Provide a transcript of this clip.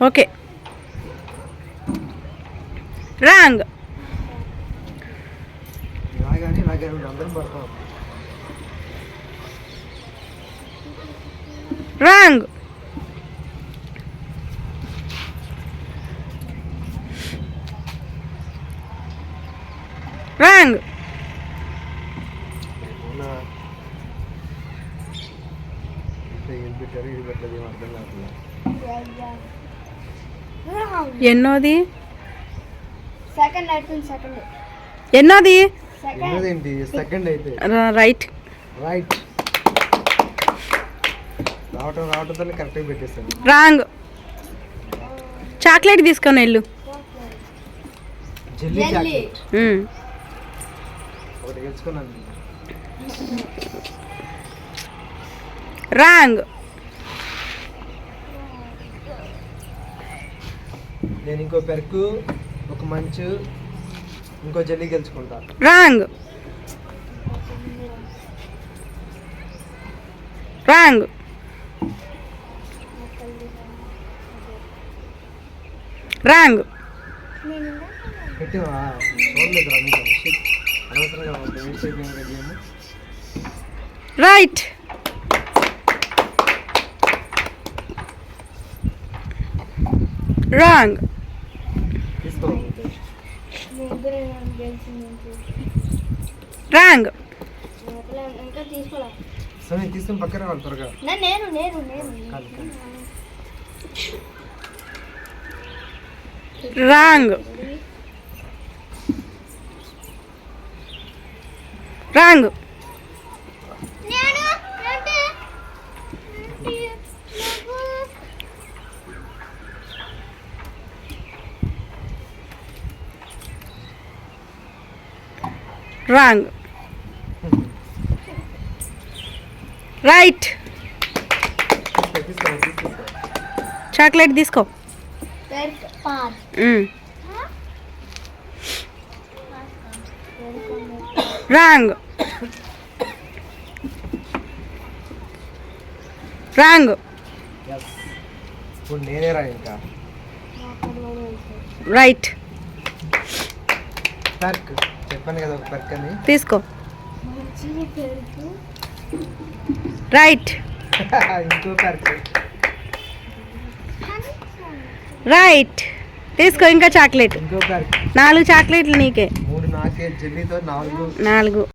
Okay. Wrong. Wrong. Wrong. ఎన్నోది? ఎన్నోది? Right. Right. రావటంతో కరెక్ట్గా పెట్టేస్తాను. రాంగ్. చాక్లెట్ తీసుకొని వెళ్ళు. జెల్లీ చాక్లెట్ ఒకటి గెలుచుకున్నాను. రాంగ్. నేను ఇంకో పెరుకు, ఒక మంచు, ఇంకో జెల్లీ గెలుచుకుంటా. రాంగ్. రాంగ్. రాంగ్. పెట్టివా చూడలేదు అనవసరంగా రైట్. రాంగ్. తీసుకో. రాంగ్. సరే తీసుకుని పక్కన వాళ్ళు త్వరగా. Wrong. Wrong. Wrong. Right. Chocolate తీసుకో. రాంగ్. రాంగ్. ఇప్పుడు నేనే రా ఇంకా. రైట్. పర్క్ చెప్పాను కదా, ఒక పర్క్ అని తీసుకో. రైట్. ఇంకో పర్క్. రైట్. తీసుకో ఇంకా చాక్లెట్. ఇంకో పర్క్. 4 చాక్లెట్లు నీకే. 3 నాకే, జెల్లీతో 4.